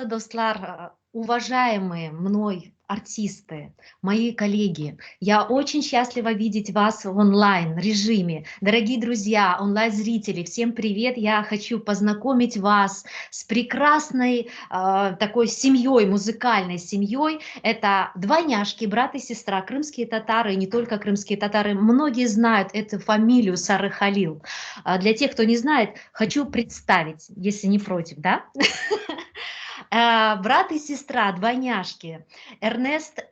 Достлар, уважаемые мной артисты, мои коллеги, я очень счастлива видеть вас в онлайн-режиме. Дорогие друзья, онлайн-зрители, всем привет! Я хочу познакомить вас с прекрасной такой семьей, музыкальной семьей. Это двойняшки, брат и сестра, крымские татары, и не только крымские татары. Многие знают эту фамилию Сарыхалил. Для тех, кто не знает, хочу представить, если не против, да? Брат и сестра, двойняшки. Эрнест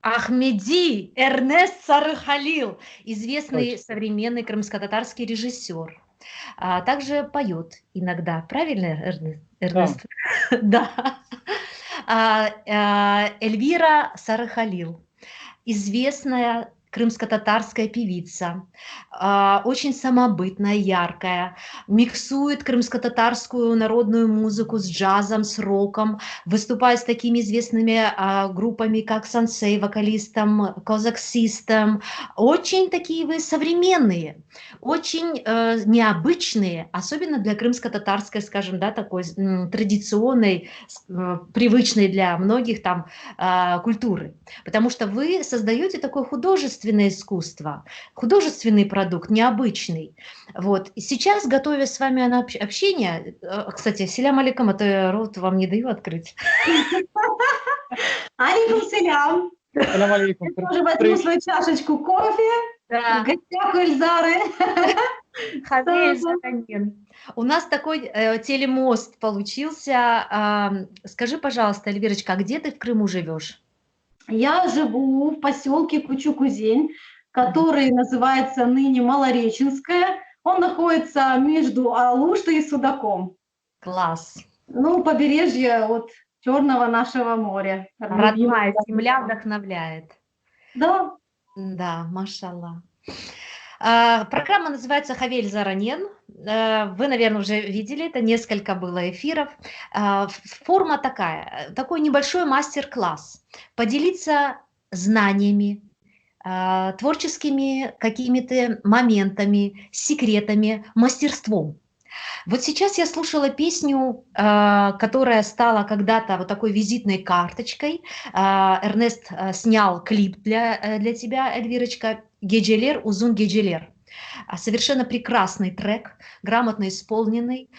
Ахмеди, Эрнест Сарыхалил, известный Точно. современный крымско-татарский режиссер. Также поет иногда. Правильно, Да. Эрнест? Да. Эльвира Сарыхалил, известная крымско-татарская певица, очень самобытная, яркая, миксует крымско-татарскую народную музыку с джазом, с роком, выступает с такими известными группами, как Сансей, вокалистом, Козак Систем. Очень такие вы современные, очень необычные, особенно для крымско-татарской, скажем, да, такой традиционной, привычной для многих там культуры. Потому что вы создаете такое художественное искусство, художественный продукт, необычный. Вот. И сейчас, готовясь с вами на общение, кстати, селям алейкум, это рот вам не даю открыть. Алейкум селям. Салям алейкум. Я тоже возьму свою чашечку кофе в Да. гостях у Эльзары. Хавель Заранин. У нас такой телемост получился. Скажи, пожалуйста, Эльвирочка, а где ты в Крыму живешь? Я живу в поселке Кучу-Кузень, который называется ныне Малореченское. Он находится между Алуштой и Судаком. Класс. Ну, побережье от Черного нашего моря. Родная земля вдохновляет. Да. Да, машаллах. Программа называется «Хавель Заранен». Вы, наверное, уже видели, это несколько было эфиров. Форма такая, такой небольшой мастер-класс. Поделиться знаниями, творческими какими-то моментами, секретами, мастерством. Вот сейчас я слушала песню, которая стала когда-то вот такой визитной карточкой. Эрнест снял клип для тебя, Эльвирочка, «Геджелер, Узун Геджелер». Совершенно прекрасный трек, грамотно исполненный.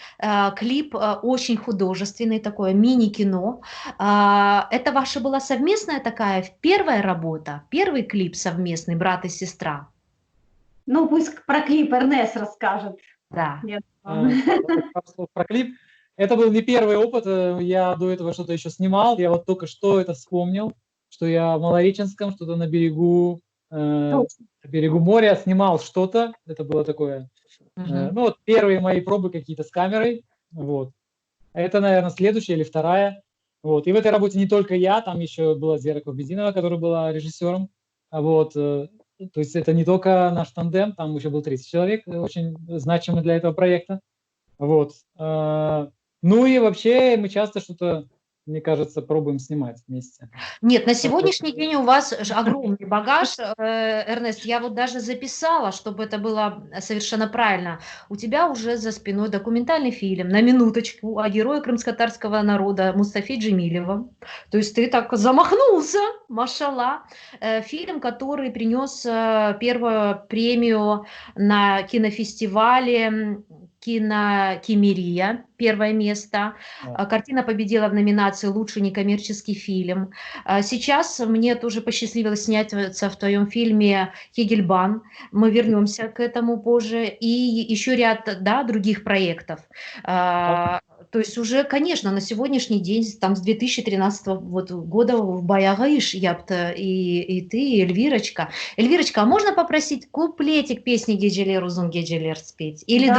Клип очень художественный, такое мини-кино. Это ваша была совместная такая первая работа, первый клип совместный, брат и сестра? Ну, пусть про клип Эрнест расскажет. Да. Про клип. Это был не первый опыт, я до этого что-то еще снимал, я вот только что это вспомнил, что я в Малореченском, что-то на берегу моря снимал что-то, это было такое, ну вот первые мои пробы какие-то с камерой, вот. Это, наверное, следующая или вторая, вот. И в этой работе не только я, там еще была Зера Ковбединова, которая была режиссером, вот. То есть это не только наш тандем, там еще был 30 человек, очень значимый для этого проекта. Вот. Ну и вообще мы часто что-то, мне кажется, пробуем снимать вместе. Нет, на сегодняшний день у вас огромный багаж, Эрнест. Я вот даже записала, чтобы это было совершенно правильно. У тебя уже за спиной документальный фильм, на минуточку, о герое крымско-татарского народа Мустафе Джемилева. То есть ты так замахнулся, машалла. Фильм, который принес первую премию на кинофестивале «Кинокимерия», первое место. Картина победила в номинации «Лучший некоммерческий фильм». Сейчас мне тоже посчастливилось сняться в твоем фильме «Хегельбан». Мы вернемся к этому позже. И еще ряд, да, других проектов. То есть уже, конечно, на сегодняшний день, там, с 2013 года в Баягаиш и ты, и Эльвирочка. Эльвирочка, а можно попросить куплетик песни «Геджелер, Узун Геджелер» спеть? Или Да.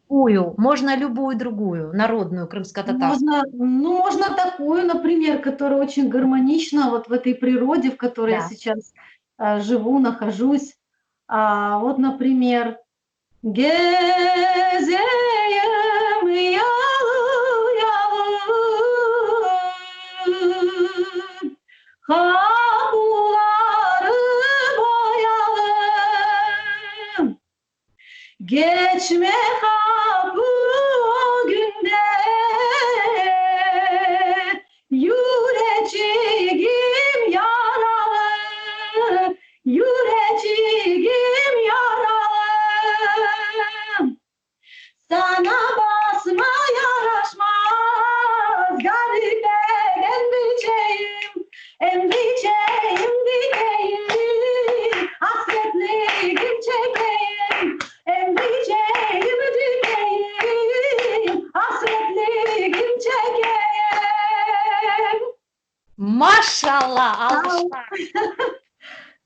другую? Можно любую другую, народную, крымско-татарскую. Можно такую, например, которая очень гармонична вот в этой природе, в которой я Да. сейчас живу, нахожусь. Вот, например, Gezeyim yalı yalı, kapıları boyalı, geçme kapı günde, Машалла, Сау.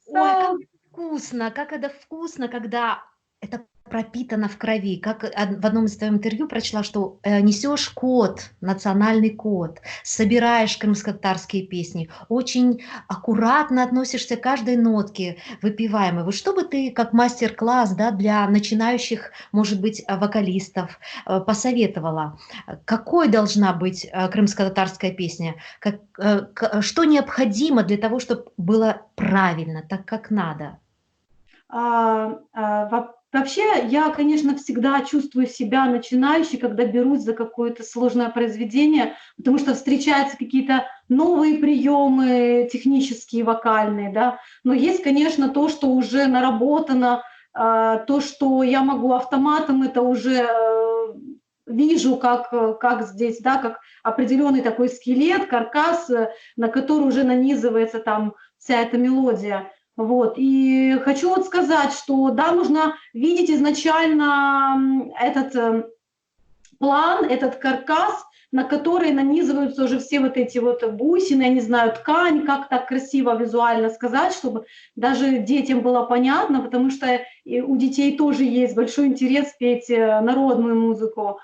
Аллах. Ой, как это вкусно, когда это пропитано в крови. Как в одном из твоих интервью прочла, что несешь код, национальный код, собираешь крымско-татарские песни, очень аккуратно относишься к каждой нотке выпиваемой. Вот что бы ты, как мастер-класс, да, для начинающих, может быть, вокалистов посоветовала? Какой должна быть крымско-татарская песня? Что необходимо для того, чтобы было правильно, так как надо? Вообще, я, конечно, всегда чувствую себя начинающей, когда берусь за какое-то сложное произведение, потому что встречаются какие-то новые приемы технические, вокальные, да. Но есть, конечно, то, что уже наработано, то, что я могу автоматом, это уже вижу, как здесь, да, как определенный такой скелет, каркас, на который уже нанизывается там вся эта мелодия. Вот. И хочу вот сказать, что да, нужно видеть изначально этот план, этот каркас, на который нанизываются уже все вот эти вот бусины, я не знаю, ткань, как так красиво визуально сказать, чтобы даже детям было понятно, потому что у детей тоже есть большой интерес петь народную музыку.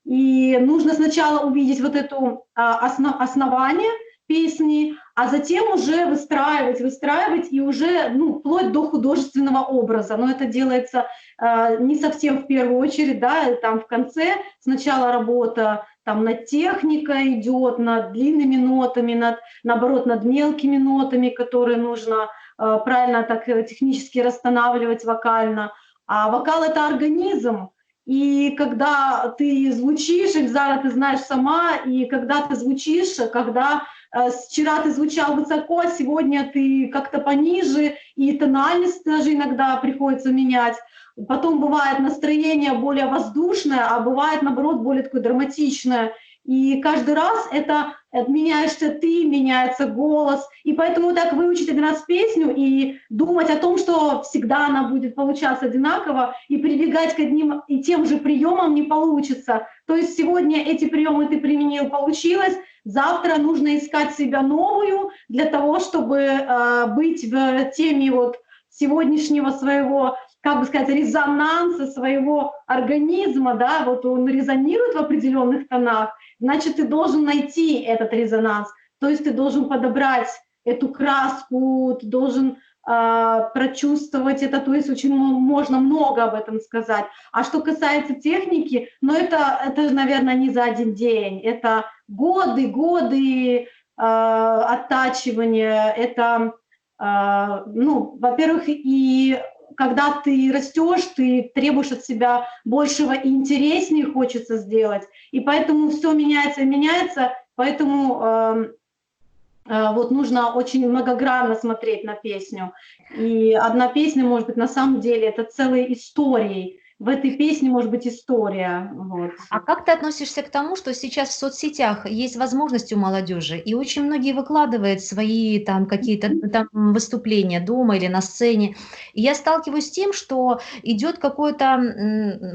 И нужно сначала увидеть вот это основание песни, а затем уже выстраивать и уже, ну, вплоть до художественного образа. Но это делается не совсем в первую очередь, да, там в конце сначала работа там над техникой идет, над длинными нотами, наоборот, над мелкими нотами, которые нужно правильно так технически расстанавливать вокально. А вокал — это организм. И когда ты звучишь, Эльзара, ты знаешь сама, и когда ты звучишь, когда вчера ты звучал высоко, а сегодня ты как-то пониже, и тональность даже иногда приходится менять. Потом бывает настроение более воздушное, а бывает, наоборот, более такое драматичное. И каждый раз это меняешься ты, меняется голос. И поэтому так выучить один раз песню и думать о том, что всегда она будет получаться одинаково, и прибегать к одним и тем же приемам не получится. То есть сегодня эти приемы ты применил, получилось, завтра нужно искать себя новую для того, чтобы быть в теме вот сегодняшнего своего, как бы сказать, резонанса своего организма, да, вот он резонирует в определенных тонах, значит, ты должен найти этот резонанс, то есть ты должен подобрать эту краску, ты должен прочувствовать это, то есть очень можно много об этом сказать. А что касается техники, ну это, наверное, не за один день, это годы оттачивания, это, ну, во-первых, и когда ты растешь, ты требуешь от себя большего и интереснее хочется сделать, и поэтому все меняется и меняется, поэтому вот нужно очень многогранно смотреть на песню. И одна песня, может быть, на самом деле это целые истории. В этой песне может быть история. Вот. А как ты относишься к тому, что сейчас в соцсетях есть возможность у молодежи, и очень многие выкладывают свои там какие-то там выступления дома или на сцене. И я сталкиваюсь с тем, что идет какую-то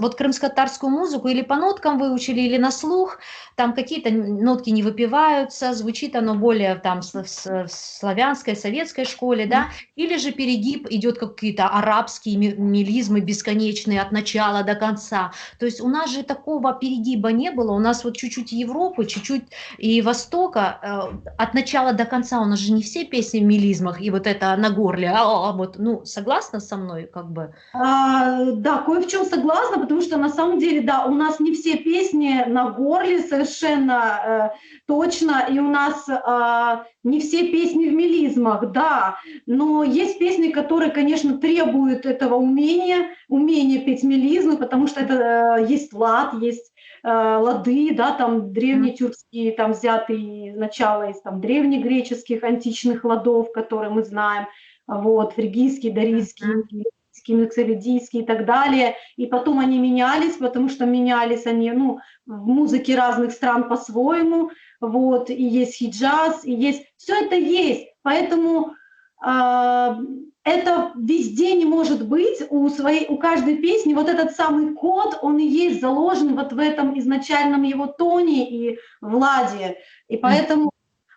вот крымско-татарскую музыку или по ноткам выучили, или на слух, там какие-то нотки не выпиваются, звучит оно более там в славянской, советской школе, да, или же перегиб идет какие-то арабские мелизмы бесконечные от начала до конца. То есть у нас же такого перегиба не было, у нас вот чуть-чуть Европы, чуть-чуть и Востока, от начала до конца у нас же не все песни в мелизмах, и вот это на горле, вот, ну, согласна со мной, как бы? Да, кое в чем согласна, потому что на самом деле, да, у нас не все песни на горле совершенно точно, и у нас не все песни в мелизмах, да, но есть песни, которые, конечно, требуют этого умения петь мелизмы, потому что это есть лад, есть лады, да, там древнетюркские, там взятые начало из там древнегреческих античных ладов, которые мы знаем, вот, фригийский, дарийский, миксовидийский и так далее, и потом они менялись, потому что менялись они, ну, в музыке разных стран по-своему, вот, и есть хиджаз, и есть, все это есть, поэтому это везде не может быть, у каждой песни вот этот самый код, он и есть заложен вот в этом изначальном его тоне и владе, и поэтому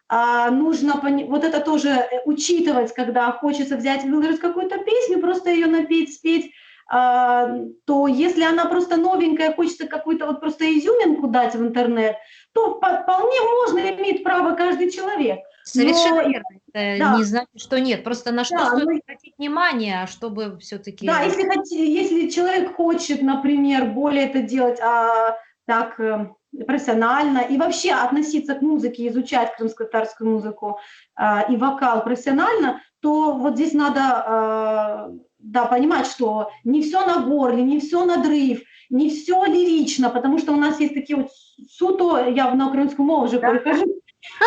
нужно вот это тоже учитывать, когда хочется взять и выложить какую-то песню, просто ее напеть, спеть, то если она просто новенькая, хочется какую-то вот просто изюминку дать в интернет, то вполне можно, имеет право каждый человек. Совершенно верно. Это Да, не значит, что нет. Просто на что да, стоит обратить внимание, чтобы да, все-таки... если человек хочет, например, более это делать так профессионально и вообще относиться к музыке, изучать крымско-татарскую музыку и вокал профессионально, то вот здесь надо да, понимать, что не все на горле, не все надрыв, не все лирично, потому что у нас есть такие вот суто, я на українську мову вже перехожу,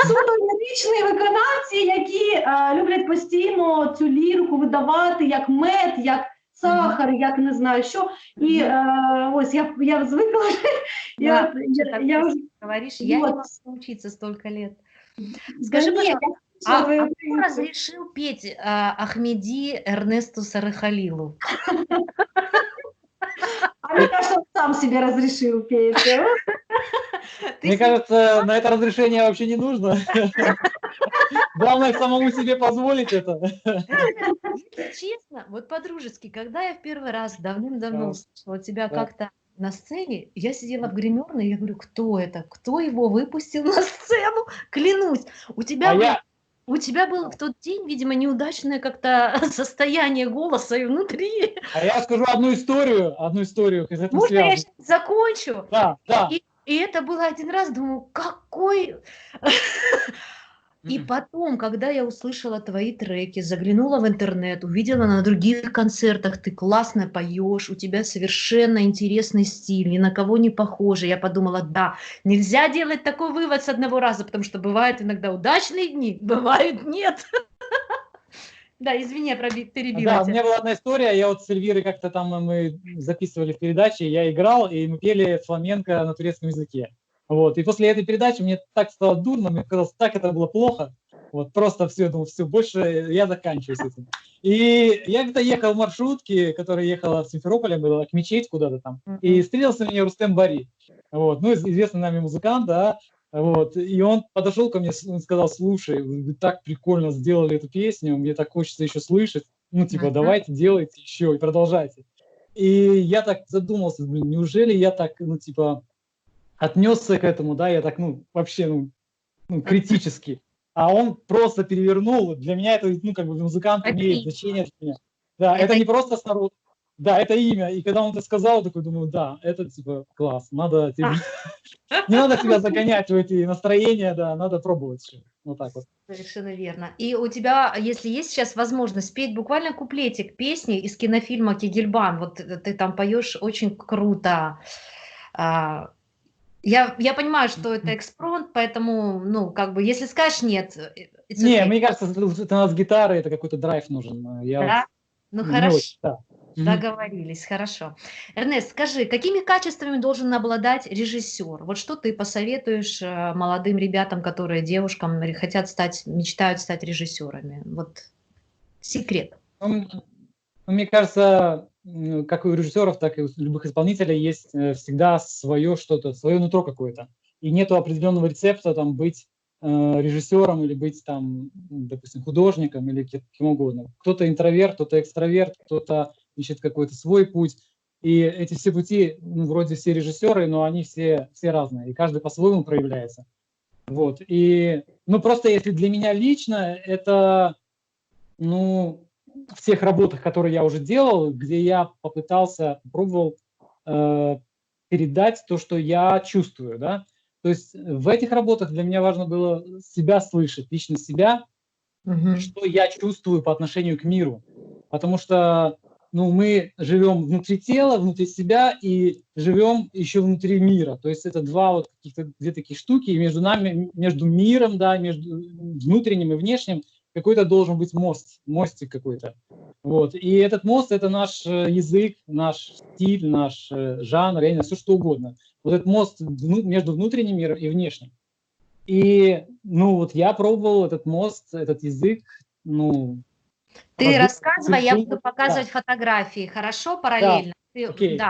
суто ліричні виконавці, які люблять постійно цю лірку видавати як мед, як сахар, як не знаю що. І ось я звикла. Да, Я уже говоришь, я не вот. могу научиться столько лет. Скажи, Да нет, пожалуйста, а кто разрешил петь Ахмеди Эрнесту Сарыхалилу? мне кажется, он сам себе разрешил петь. Мне кажется, на это разрешение вообще не нужно. Главное самому себе позволить это. Если честно, вот по-дружески, когда я в первый раз давным-давно услышала тебя как-то на сцене, я сидела в гримерной, и я говорю, кто это? Кто его выпустил на сцену? Клянусь, у тебя было в тот день, видимо, неудачное как-то состояние голоса и внутри. А я скажу одну историю с этим Можно я связано. сейчас закончу? Да. И это было один раз, думаю, какой... И потом, когда я услышала твои треки, заглянула в интернет, увидела на других концертах, ты классно поешь, у тебя совершенно интересный стиль, ни на кого не похожий. Я подумала, да, нельзя делать такой вывод с одного раза, потому что бывают иногда удачные дни, бывают нет. Да, извини, я перебила Да, у тебя. меня была одна история, я вот с Эльвирой как-то там, мы записывали передачи, я играл, и мы пели фламенко на турецком языке. Вот, и после этой передачи мне так стало дурно, мне казалось, так это было плохо, вот, просто все, я думал, все, больше я заканчиваю с этим. И я где-то ехал в маршрутке, которая ехала в Симферополе, была к мечеть куда-то там, и встретился мне Рустем Бари, вот, ну, известный нами музыкант, да, вот, и он подошел ко мне, он сказал, слушай, вы так прикольно сделали эту песню, мне так хочется еще слышать, ну, типа, давайте, делайте еще и продолжайте. И я так задумался, блин, неужели я так, ну, типа, отнесся к этому, да, я так, ну, вообще, ну, критически, а он просто перевернул, для меня это, ну, как бы музыкант имеет значение для меня. Да, это не просто снаружи, да, это имя, и когда он это сказал, такой думаю, да, это, типа, класс, надо, типа, не надо себя загонять в эти настроения, да, надо пробовать все, вот так вот. Совершенно верно. И у тебя, если есть сейчас возможность петь буквально куплетик песни из кинофильма «Кегельбан», вот ты там поешь очень круто. Я понимаю, что это экспромт, поэтому, ну, как бы, если скажешь нет... Не, мне кажется, это у нас гитара, это какой-то драйв нужен. Да? Ну, хорошо. Да. Договорились, хорошо. Эрнест, скажи, какими качествами должен обладать режиссер? Вот что ты посоветуешь молодым ребятам, которые девушкам хотят стать, мечтают стать режиссерами? Вот секрет. Мне кажется, как и у режиссеров, так и у любых исполнителей есть всегда свое что-то, свое нутро какое-то. И нету определенного рецепта там быть режиссером или быть там, допустим, художником или кем угодно. Кто-то интроверт, кто-то экстраверт, кто-то ищет какой-то свой путь. И эти все пути, ну, вроде все режиссеры, но они все разные, и каждый по-своему проявляется. Вот. И, ну, просто если для меня лично, это, ну, в тех работах, которые я уже делал, где я попробовал передать то, что я чувствую, да. То есть в этих работах для меня важно было себя слышать, лично себя, что я чувствую по отношению к миру. Потому что, ну, мы живем внутри тела, внутри себя и живем еще внутри мира. То есть это две такие штуки, и между нами, между миром, да, между внутренним и внешним какой-то должен быть мостик какой-то. Вот. И этот мост – это наш язык, наш стиль, наш жанр, я не знаю, все что угодно. Вот этот мост между внутренним миром и внешним. И, ну, вот я пробовал этот мост, этот язык, ну... Ты рассказывай, я буду показывать фотографии, хорошо, параллельно? Да, окей.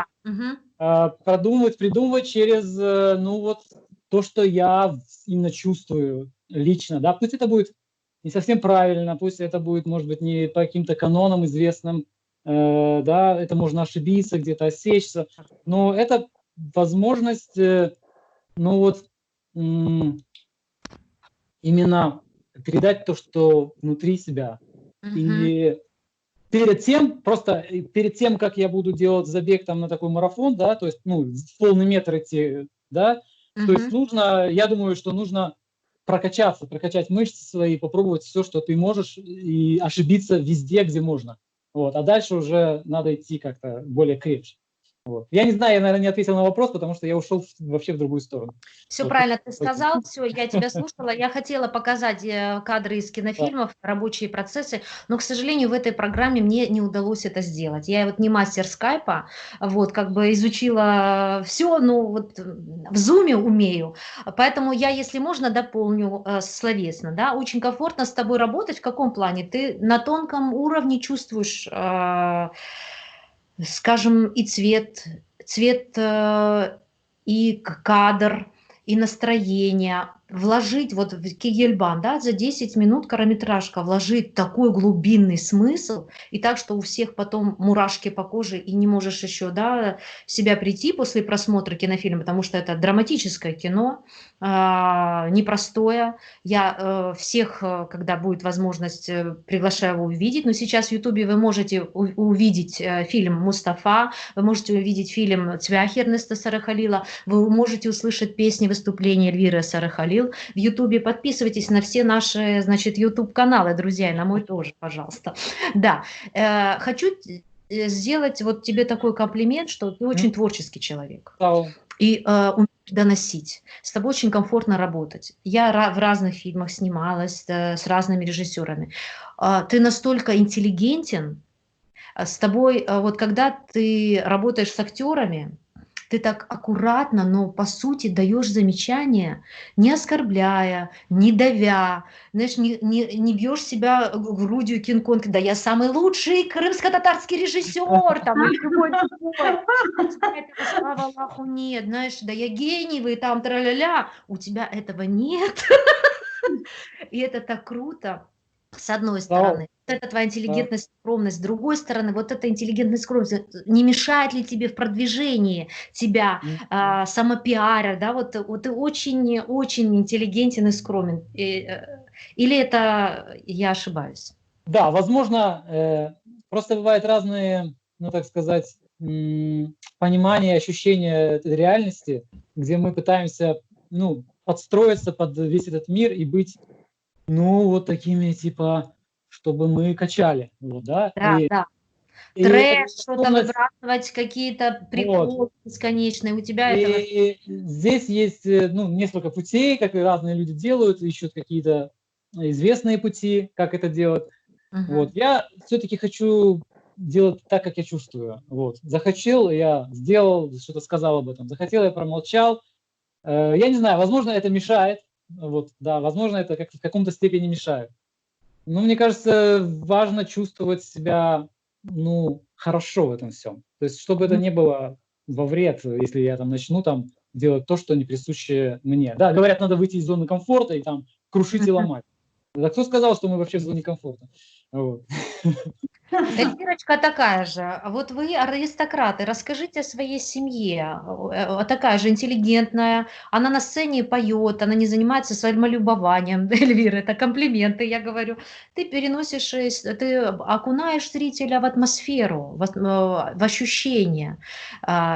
Продумывать, придумывать через, ну, вот то, что я именно чувствую, лично, да, пусть это будет не совсем правильно, пусть это будет, может быть, не по каким-то канонам известным, да, это можно ошибиться, где-то осечься, но это возможность, ну вот, именно передать то, что внутри себя. И перед тем, перед тем, как я буду делать забег там на такой марафон, да, то есть, ну, в полный метр идти, да, то есть нужно, я думаю, что нужно прокачаться, прокачать мышцы свои, попробовать все, что ты можешь, и ошибиться везде, где можно. Вот. А дальше уже надо идти как-то более крепче. Вот. Я не знаю, я, наверное, не ответил на вопрос, потому что я ушел вообще в другую сторону. Все Вот. правильно ты сказал, все, я тебя слушала. Я хотела показать кадры из кинофильмов, рабочие процессы, но, к сожалению, в этой программе мне не удалось это сделать. Я вот не мастер скайпа, вот, как бы изучила все, но вот в зуме умею. Поэтому я, если можно, дополню словесно. Да? Очень комфортно с тобой работать. В каком плане? Ты на тонком уровне чувствуешь, скажем, и цвет и кадр, и настроение. Вложить вот в Кигельбан, да, за 10 минут короткометражка, вложить такой глубинный смысл, и так, что у всех потом мурашки по коже, и не можешь еще, да, в себя прийти после просмотра кинофильма, потому что это драматическое кино, непростое. Я всех, когда будет возможность, приглашаю его увидеть, но сейчас в Ютубе вы можете увидеть фильм «Мустафа», вы можете увидеть фильм «Цвяхи» Эрнеста Сарахалила, вы можете услышать песни, выступления Эльвиры Сарахалил в Ютубе. Подписывайтесь на все наши, значит, Ютуб-каналы, друзья, и на мой тоже, пожалуйста. Да, хочу сделать вот тебе такой комплимент, что ты очень творческий человек. И умеешь доносить. С тобой очень комфортно работать. Я в разных фильмах снималась с разными режиссерами. Ты настолько интеллигентен, с тобой, вот когда ты работаешь с актерами, ты так аккуратно, но по сути даешь замечания, не оскорбляя, не давя, знаешь, не бьешь себя грудью Кинг-Конг, да я самый лучший крымско-татарский режиссер, там, или любой другой. У тебя этого, слава Аллаху, нет, знаешь, да я гений, вы там, тра-ля-ля, у тебя этого нет. И это так круто, с одной стороны. Это твоя интеллигентность, скромность. С другой стороны, вот эта интеллигентность, скромность, не мешает ли тебе в продвижении тебя, самопиаря, да, вот ты очень интеллигентен и скромен. Или это я ошибаюсь? Да, возможно, просто бывают разные, ну, так сказать, понимания, ощущения этой реальности, где мы пытаемся, ну, подстроиться под весь этот мир и быть, ну, вот такими, типа, чтобы мы качали, вот, да? Да, да. Трэш, что-то выбрасывать, какие-то приколы бесконечные. У тебя этого... И здесь есть, ну, несколько путей, как и разные люди делают, ищут какие-то известные пути, как это делать. Вот. Я все-таки хочу делать так, как я чувствую. Вот. Захотел, я сделал, что-то сказал об этом. Захотел, я промолчал. Я не знаю, возможно, это мешает. Вот, да, возможно, это как в каком-то степени мешает. Но мне кажется, важно чувствовать себя, ну, хорошо в этом всем. То есть, чтобы это не было во вред, если я там начну там делать то, что не присуще мне. Да, говорят, надо выйти из зоны комфорта и там крушить и ломать. Да кто сказал, что мы вообще в зоне комфорта? Вот. Эльвирочка такая же. Вот вы аристократы. Расскажите о своей семье. Такая же интеллигентная. Она на сцене поет, она не занимается самолюбованием. Эльвира, это комплименты, я говорю. Ты переносишь, ты окунаешь зрителя в атмосферу, в ощущения.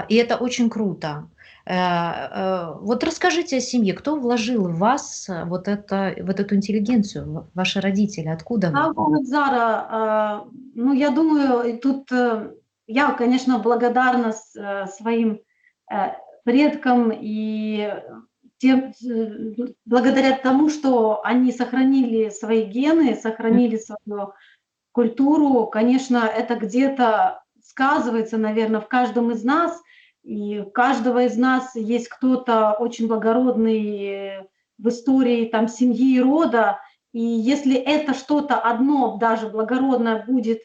И это очень круто. Вот расскажите о семье. Кто вложил в вас вот эту интеллигенцию? Ваши родители? Откуда вы? Зара, ну, я думаю, тут я, конечно, благодарна своим предкам и благодаря тому, что они сохранили свои гены, сохранили свою культуру, конечно, это где-то сказывается, наверное, в каждом из нас, и у каждого из нас есть кто-то очень благородный в истории там семьи и рода, и если это что-то одно, даже благородное, будет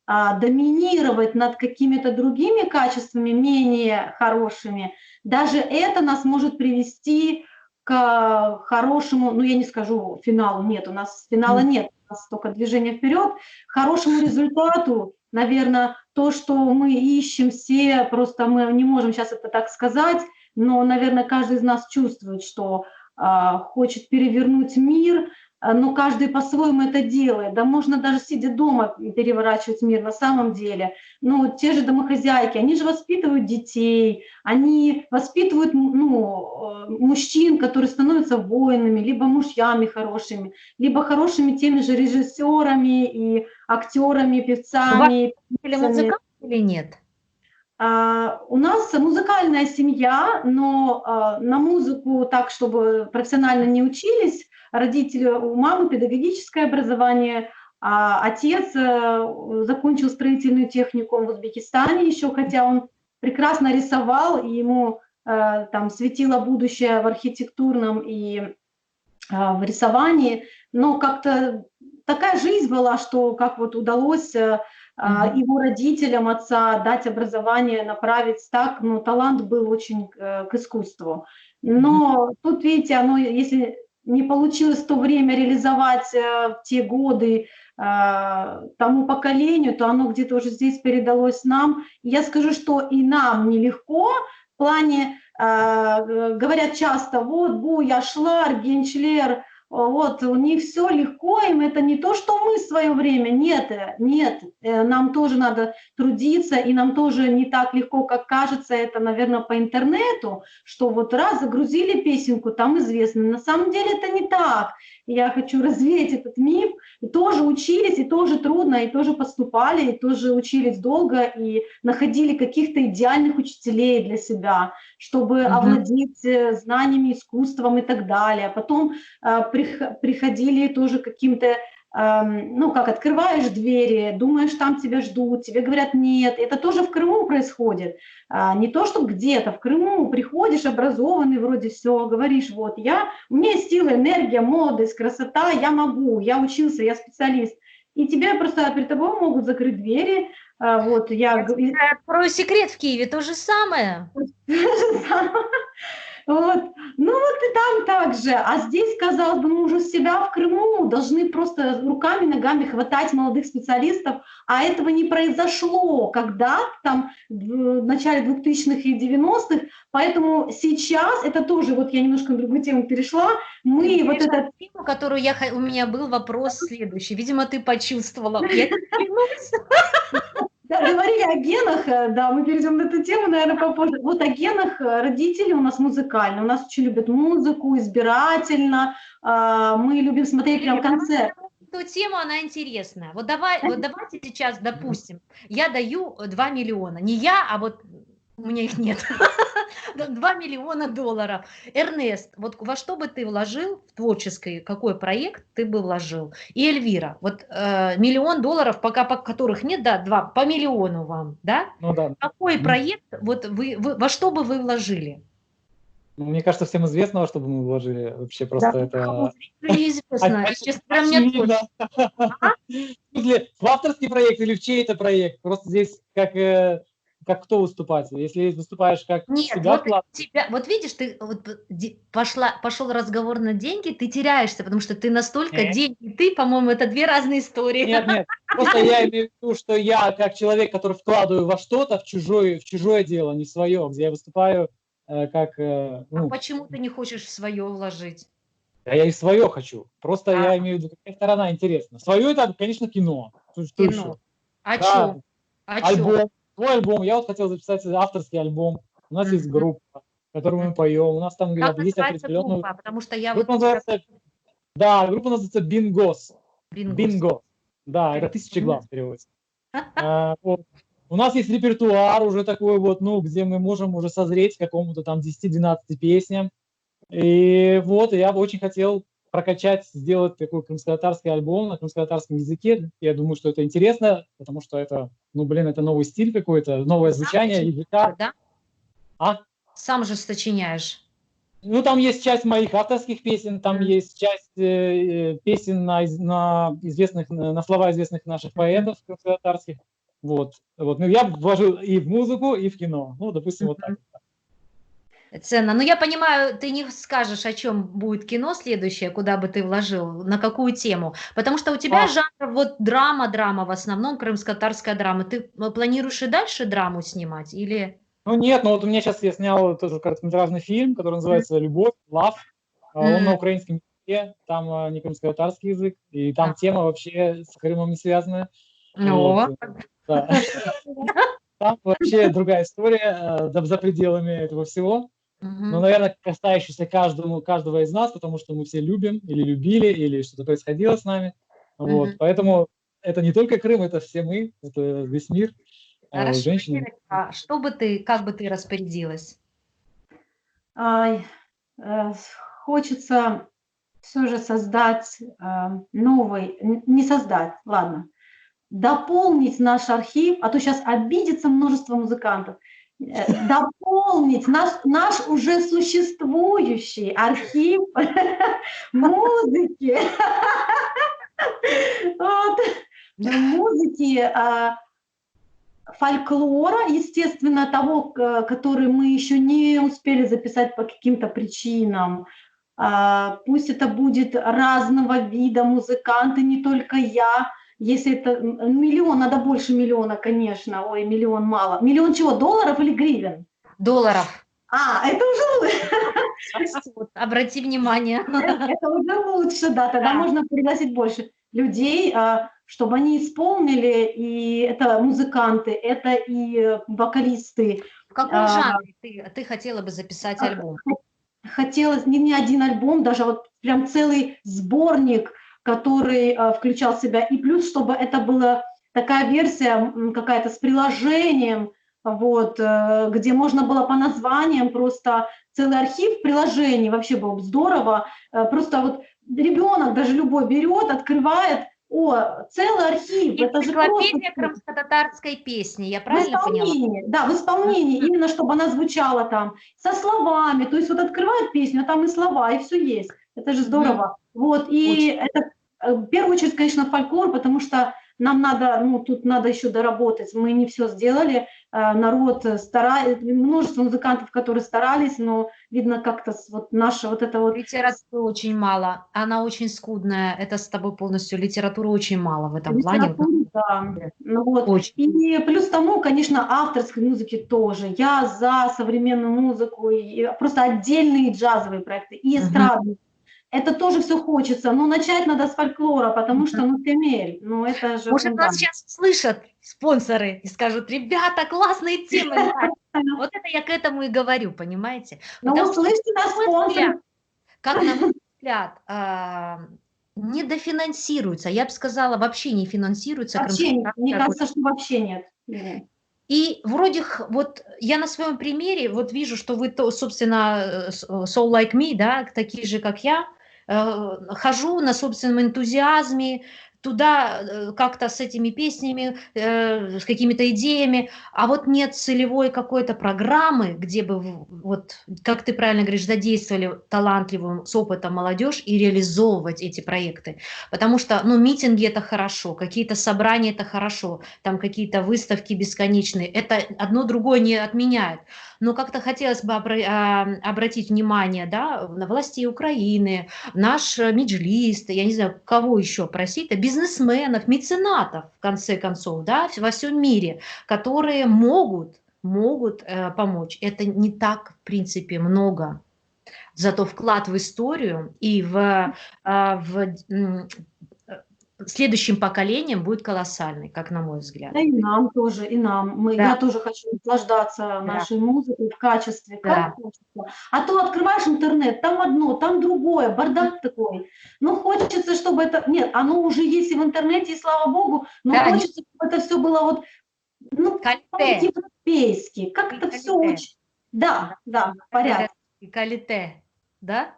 доминировать над какими-то другими качествами, менее хорошими, даже это нас может привести к хорошему, ну я не скажу финалу, нет, у нас финала нет, у нас только движение вперед, к хорошему результату, наверное, то, что мы ищем все, просто мы не можем сейчас это так сказать, но, наверное, каждый из нас чувствует, что хочет перевернуть мир, но каждый по-своему это делает. Да можно даже сидя дома переворачивать мир на самом деле. Ну, те же домохозяйки, они же воспитывают детей, они воспитывают мужчин, которые становятся воинами, либо мужьями хорошими, либо хорошими теми же режиссерами и актерами, певцами. Или музыкант, или нет? У нас музыкальная семья, но на музыку так, чтобы профессионально не учились. Родители, у мамы педагогическое образование, а отец закончил строительную технику в Узбекистане еще, хотя он прекрасно рисовал, и ему там светило будущее в архитектурном и в рисовании, но как-то такая жизнь была, что как вот удалось его родителям, отца, дать образование, направить так, но талант был очень к искусству. Но тут, видите, оно, если не получилось в то время реализовать в те годы тому поколению, то оно где-то уже здесь передалось нам. И я скажу, что и нам нелегко, в плане, говорят часто, вот, Буя, Шлар, Генчлер, вот, у них все легко, им это не то, что мы в свое время, нет, нам тоже надо трудиться, и нам тоже не так легко, как кажется, это, наверное, по интернету, что вот раз загрузили песенку, там известно, на самом деле это не так, я хочу развеять этот миф, и тоже учились, и тоже трудно, и тоже поступали, и тоже учились долго, и находили каких-то идеальных учителей для себя, чтобы овладеть знаниями, искусством и так далее, потом приходили тоже каким-то, ну, как открываешь двери, думаешь, там тебя ждут, тебе говорят нет. Это тоже в Крыму происходит. Не то, что где-то, в Крыму приходишь образованный, вроде все, говоришь, вот, у меня есть сила, энергия, молодость, красота, я могу, я учился, я специалист. И тебе просто перед тобой могут закрыть двери. Вот, Я открою секрет, в Киеве то же самое. Вот. Ну вот и там так же. А здесь, казалось бы, мы уже себя в Крыму должны просто руками, ногами хватать молодых специалистов, а этого не произошло когда-то там в начале 2000-х и 90-х, поэтому сейчас, это тоже, вот я немножко на другую тему перешла, мы вот эту тему, которую у меня был вопрос следующий, видимо, ты почувствовала. Да, говорили о генах, да, мы перейдем на эту тему, наверное, попозже. Вот о генах родители у нас музыкальные, у нас очень любят музыку, избирательно, мы любим смотреть прям концерт. Эту тему, она интересная. Вот давайте сейчас, допустим, я даю 2 миллиона, не я, а вот у меня их нет, 2 миллиона долларов. Эрнест, вот во что бы ты вложил в творческий, какой проект ты бы вложил? И Эльвира, вот $1 миллион, пока которых нет, да, 2, по миллиону вам, да? Ну да. Какой проект, вот вы, во что бы вы вложили? Ну, мне кажется, всем известно, во что бы мы вложили. Вообще просто да, это... Неизвестно. Очевидно. В авторский проект или в чей-то проект? Просто здесь как кто выступать? Если выступаешь как себя, вот видишь, ты пошел разговор на деньги, ты теряешься, потому что ты настолько деньги, ты, по-моему, это 2 разные истории. Нет, просто я имею в виду, что я как человек, который вкладываю во что-то, в чужое дело, не в свое, где я выступаю как... А почему ты не хочешь в свое вложить? Да я и свое хочу. Просто я имею в виду, какая сторона интересна. Свое это, конечно, кино. Что еще? А что? Альбом. Свой альбом. Я вот хотел записать авторский альбом. У нас есть группа, которую мы поем. У нас там есть определенная... Группа? Потому что я группа называется... Да, группа называется Бингос. Бингос. Да, это 1000 глаз переводится. У нас есть репертуар уже такой вот, где мы можем уже созреть к какому-то там 10-12 песням. И вот, я бы очень хотел прокачать, сделать такой крымско-татарский альбом на крымско-татарском языке. Я думаю, что это интересно, потому что это, это новый стиль какой-то, новое звучание языка. Да? Сам же сочиняешь. Там есть часть моих авторских песен, там есть часть песен на слова известных наших поэтов крымско-татарских. Вот. Я вложил и в музыку, и в кино. Допустим, вот так. Ценно. Но я понимаю, ты не скажешь, о чем будет кино следующее, куда бы ты вложил, на какую тему. Потому что у тебя А, жанр вот драма, в основном крымско-татарская драма. Ты планируешь и дальше драму снимать или... ну нет, но вот у меня сейчас я снял тоже короткометражный фильм, который М, называется «Любовь», «Love». Он на м, украинском языке, там не крымско-татарский язык, и а, там тема вообще с Крымом не связана. Вот, о, да. Там вообще другая история за пределами этого всего. Но, мгм, наверное, касающийся каждого из нас, потому что мы все любим или любили, или что-то происходило с нами. Вот, мгм. поэтому это не только Крым, это все мы, это весь мир, Хорошо, женщины. Ирочка, а что бы ты, как бы ты распорядилась? Ай, э, хочется все же создать новый, не создать, ладно, дополнить наш архив, а то сейчас обидится множество музыкантов, дополнить наш уже существующий архив музыки, вот, музыки, фольклора, естественно, того, который мы еще не успели записать по каким-то причинам. Пусть это будет разного вида музыканты, не только я. Если это миллион, надо больше миллиона, конечно. Ой, миллион мало. Миллион чего, долларов или гривен? Долларов. Это уже Растет. Обрати внимание. это уже лучше, да, тогда Да. можно пригласить больше людей, чтобы они исполнили, и это музыканты, это и вокалисты. В каком А, жанре ты хотела бы записать альбом? Хотелось не один альбом, даже вот прям целый сборник, который включал в себя, и плюс, чтобы это была такая версия какая-то с приложением, вот, где можно было по названиям просто целый архив приложений, вообще было бы здорово. Просто вот ребенок даже любой берет, открывает, целый архив, это же просто Энциклопедия крымско-татарской песни, я в правильно поняла? исполнении, да, в исполнении, Мгм. именно чтобы она звучала там со словами, то есть вот открывает песню, а там и слова, и все есть. Это же Мгм. здорово. Вот, и Очень. это в первую очередь, конечно, фольклор, потому что нам надо, ну, тут надо еще доработать. Мы не все сделали, народ множество музыкантов, которые старались, но видно как-то вот наша вот это вот Литературы очень мало, она очень скудная. Это с тобой полностью. Литературы очень мало в этом плане. Вот, литературы, да. например, Ну вот. очень. И плюс тому, конечно, авторской музыки тоже. Я за современную музыку, и просто отдельные джазовые проекты, и Мгм. эстрадные. Это тоже все хочется. Но начать надо с фольклора, потому Мгм. что, ну, Кемель, ну, это же Может, нас фундамент. сейчас слышат спонсоры и скажут: "Ребята, классные темы, Надя". Вот это я к этому и говорю, понимаете? Но Потому что, услышьте нас, на мой взгляд, спонсоры. как на мой взгляд, недофинансируется, я бы сказала, вообще не финансируется Вообще, мне крымско-татарская кажется, что вообще нет. Не. И вроде вот я на своем примере вот вижу, что вы, собственно, soul like me, да, такие же, как я, хожу на собственном энтузиазме туда как-то с этими песнями, с какими-то идеями, а вот нет целевой какой-то программы, где бы, вот, как ты правильно говоришь, задействовали талантливую с опытом молодежь и реализовывать эти проекты. Потому что, ну, митинги – это хорошо, какие-то собрания – это хорошо, там какие-то выставки бесконечные. Это одно другое не отменяет. Но как-то хотелось бы обратить внимание, да, на власти Украины, наш меджлист, я не знаю, кого еще просить, бизнесменов, меценатов, в конце концов, да, во всем мире, которые могут помочь. Это не так, в принципе, много. Зато вклад в историю и э, следующим поколениям будет колоссальный, как на мой взгляд. Да и нам тоже, и нам. Да, Я тоже хочу наслаждаться да, нашей музыкой в качестве, как да. хочется. А то открываешь интернет, там одно, там другое, бардак такой. Ну, хочется, чтобы это... Нет, оно уже есть и в интернете, и слава богу, но Конечно, хочется, чтобы это все было вот, ну, калите, по-европейски. и Как-то все калите, очень... Да, да, да, в как говорят, порядке. и калите, да?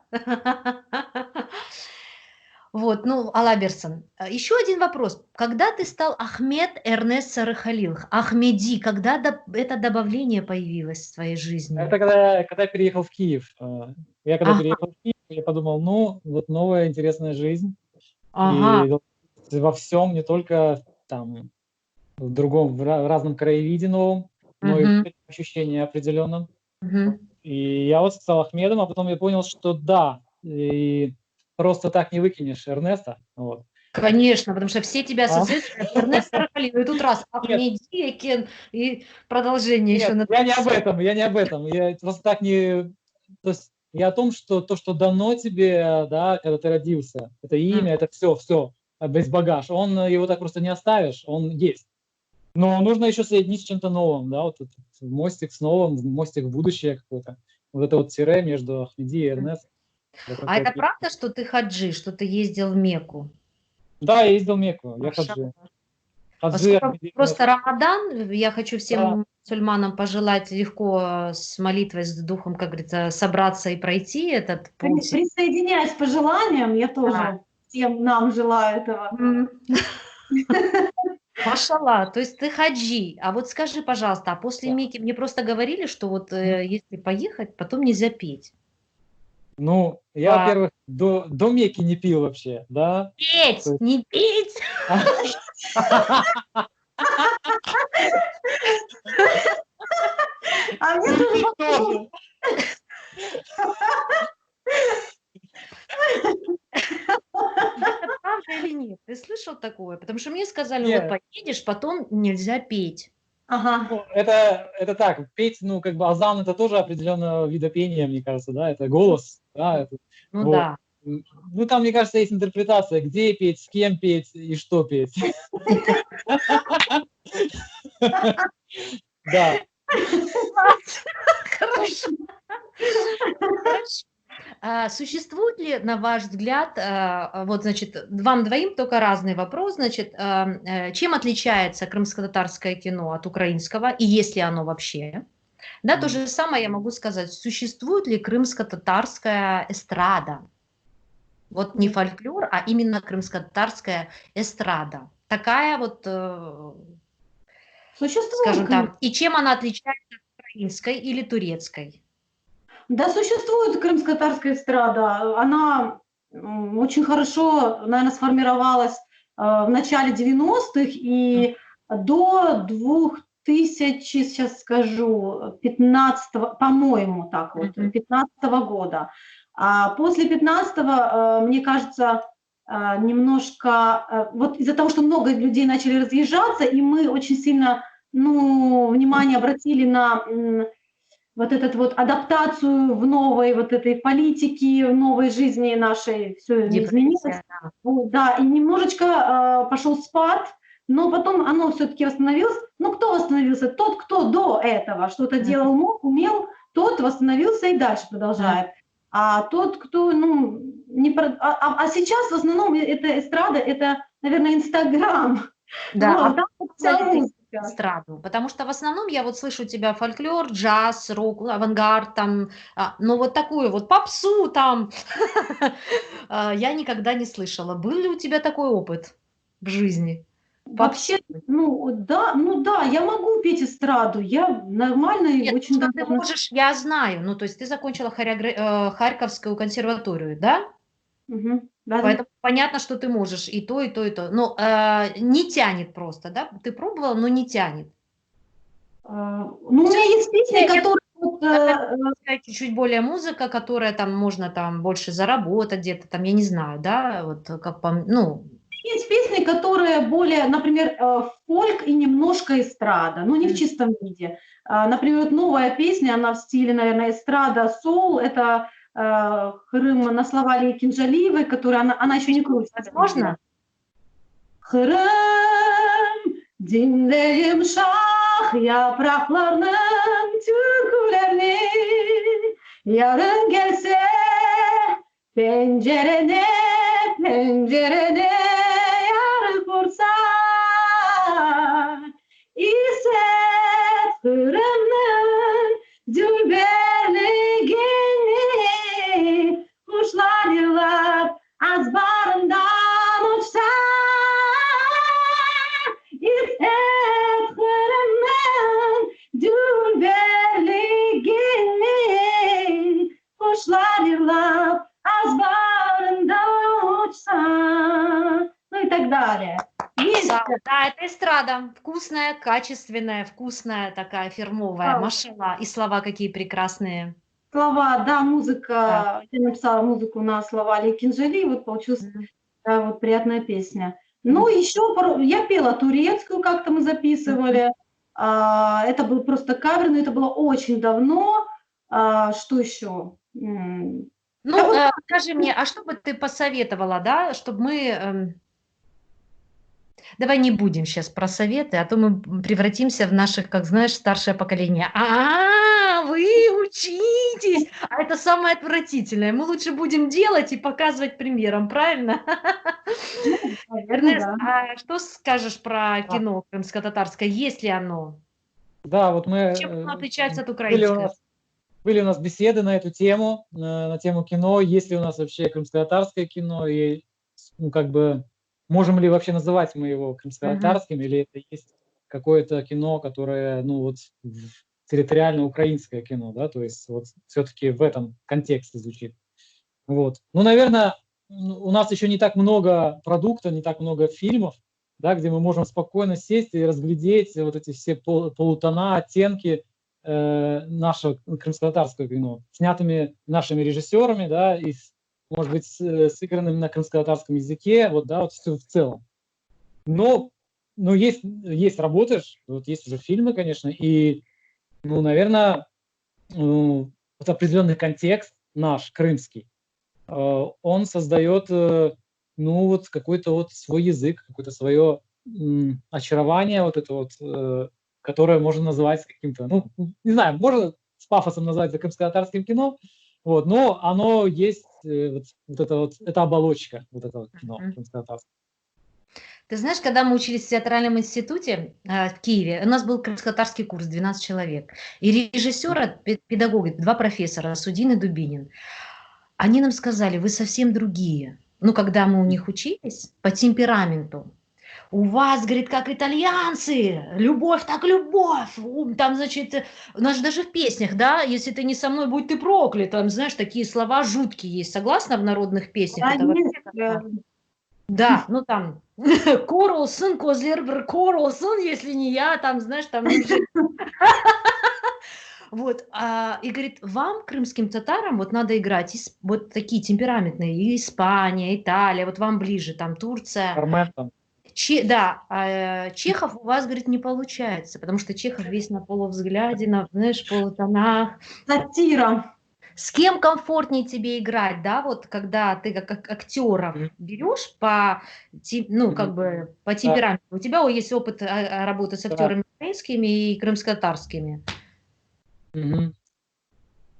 Вот, ну, Алаберсон. Еще один вопрос. Когда ты стал Ахмед Эрнест Сарыхалил? Ахмеди, когда это добавление появилось в твоей жизни? Это когда я переехал в Киев. Я когда Ага, переехал в Киев, я подумал, ну, вот новая интересная жизнь. ага, И во всем, не только там в разном краеведе новом, но и в мгм, ощущении определенном. мгм. И я вот стал Ахмедом, а потом я понял, что да, и просто так не выкинешь Эрнеста. Вот. Конечно, потому что все тебя А? ассоциируют с Эрнест Саракалино. И тут раз Нет, Ахмедия, Кен, и продолжение еще нет, на я не об этом, я не об этом. Я просто так не... То есть я о том, что то, что дано тебе, да, когда ты родился, это имя, это все, весь багаж, его так просто не оставишь, он есть. Но нужно еще соединить с чем-то новым, да, вот этот мостик с новым, мостик в будущее какой-то. Вот это вот тире между Ахмеди и Эрнест. А это правда, что ты хаджи, что ты ездил в Мекку? Да, я ездил в Мекку, я Машаллах. хаджи. Хаджи, Поскольку Ахмеди, просто Рамадан, я хочу да, всем мусульманам пожелать легко с молитвой, с духом, как говорится, собраться и пройти этот путь. Присоединяюсь к пожеланиям, я Да. тоже всем нам желаю этого. Машалла, то есть ты хаджи. А вот скажи, пожалуйста, а после да. Мекки мне просто говорили, что вот если поехать, потом нельзя петь. Ну, я, А, во-первых, до Мекки не пил вообще, да. Петь, То есть- не петь. А мне тоже Тоже. Это правда или нет? Ты слышал такое? Потому что мне сказали, вот Нет, поедешь, потом нельзя петь. Ага. ну, это так, петь, ну, как бы азан это тоже определенного вида пения, мне кажется, да, это голос, да, это, Ну вот. да. Ну, там, мне кажется, есть интерпретация, где петь, с кем петь и что петь. Да. Хорошо. Хорошо. Существует ли, на ваш взгляд, вот, значит, вам двоим только разный вопрос, значит, чем отличается крымско-татарское кино от украинского, и есть ли оно вообще? Да, то же самое я могу сказать, существует ли крымско-татарская эстрада? Вот не фольклор, а именно крымско-татарская эстрада. Такая вот, Существует, скажем конечно. так, и чем она отличается от украинской или турецкой? Да, существует крымско-татарская эстрада. Она очень хорошо, наверное, сформировалась в начале 90-х и до 2000, сейчас скажу, 15-го, по-моему, так вот, 15-го года. А после 15-го, мне кажется, немножко, вот из-за того, что много людей начали разъезжаться, и мы очень сильно, ну, внимание обратили на вот этот вот адаптацию в новой вот этой политике, в новой жизни нашей, все изменилось. Депрессия, да. Вот, да, и немножечко пошел спад, но потом оно все-таки восстановилось. Ну, кто восстановился? Тот, кто до этого что-то делал, мог, умел, тот восстановился и дальше продолжает. А тот, кто, ну, не... А сейчас в основном это эстрада, это, наверное, Инстаграм. Да, Вот, там вся а ты музыка. эстраду? Потому что в основном я вот слышу у тебя фольклор, джаз, рок, авангард, там, но вот такую вот попсу там я никогда не слышала. Был ли у тебя такой опыт в жизни? Вообще, Попсу? ну да, я могу петь эстраду, я нормально и Нет, очень что даже ты можешь, я знаю. Ну, то есть ты закончила Харьковскую консерваторию, да? да. Поэтому понятно, что ты можешь и то, и то, и то. Но не тянет просто, да? Ты пробовала, но не тянет. Ну, у меня есть песни, Нет, которые вот, Такая чуть-чуть более музыка, которая там можно там больше заработать где-то там, я не знаю, да, вот как по, ну, есть песни, которые более, например, фольк и немножко эстрада, но не в чистом виде. Например, вот новая песня, она в стиле, наверное, эстрада, соул, это Хрым на слова Лии Кинжалиевой, которая, она еще не крутится. возможно? Hırım dinleyim şah yapraklarının türkülerini. Yarın gelse pencerene pencerene yar kursa. İset Hırım'ın dülberliğini kuşlar yıllar az barından uçsa. İset Hırım'ın dülberliğini kuşlar yıllar az barından uçsa. Ну и так далее. Есть. Да, это эстрада. Вкусная, качественная, вкусная, такая фирмовая. Машалла. И слова какие прекрасные. слова, да, Да. музыка, я написала музыку на слова Али Кинжали, вот получилась Мгм. такая вот приятная песня. Ну, Мгм. еще я пела турецкую, как-то мы Мгм. записывали. Это был просто кавер, но это было очень давно. Что еще? Да Ну, вот скажи мне, а что бы ты посоветовала, да, чтобы мы, давай не будем сейчас про советы, а то мы превратимся в наших, как знаешь, старшее поколение. Вы учитесь! А это самое отвратительное. Мы лучше будем делать и показывать примером, правильно? ну, наверно, Эрнест, да. а что скажешь про А, кино крымско-татарское? Есть ли оно? да, вот мы Чем оно отличается от были у украинского? нас были у нас беседы на эту тему, на тему кино. Есть ли у нас вообще крымско-татарское кино и, ну, как бы, можем ли вообще называть мы его Мгм. крымско-татарским, или это есть какое-то кино, которое, ну, вот территориально украинское кино, да, то есть вот все-таки в этом контексте звучит. Вот. Ну, наверное, у нас еще не так много продукта, не так много фильмов, да, где мы можем спокойно сесть и разглядеть вот эти все полутона, оттенки нашего крымско-татарского кино, снятыми нашими режиссерами, да, и, может быть, сыгранными на крымско-татарском языке, вот, да, вот все в целом. Но, но есть работы, вот есть уже фильмы, конечно, и, ну, наверное, вот определенный контекст наш, крымский, он создает, ну, вот какой-то вот свой язык, какое-то свое очарование, вот это вот, которое можно назвать каким-то, ну, не знаю, можно с пафосом назвать это крымско-татарским кино, вот, но оно есть, вот это вот, эта оболочка вот этого кино Мгм. крымско-татарского. Ты знаешь, когда мы учились в театральном институте в Киеве, у нас был крымско-татарский курс, 12 человек. И режиссера, педагоги, два профессора, Судин и Дубинин, они нам сказали, вы совсем другие. Ну, когда мы у них учились, по темпераменту. У вас, говорит, как итальянцы, любовь так любовь. Там, значит, у нас же даже в песнях, да, если ты не со мной, будь ты проклят. Там, знаешь, такие слова жуткие есть. Согласна в народных песнях? Да, Это вообще есть, кошмар. Да, ну там Корлсон, Козлер, Корлсон, если не я, там, знаешь, там уже. Вот, и говорит, вам, крымским татарам, вот надо играть вот такие темпераментные, и Испания, Италия, вот вам ближе, там Турция. Армен там. Да, Чехов у вас, говорит, не получается, потому что Чехов весь на полувзгляде, на, знаешь, полутонах. сатира. С кем комфортнее тебе играть, да, вот когда ты как актеров Мгм. берешь по, ну, Мгм. как бы по Да, темпераменту. У тебя есть опыт работы с да. актерами украинскими и крымско-татарскими. Мгм.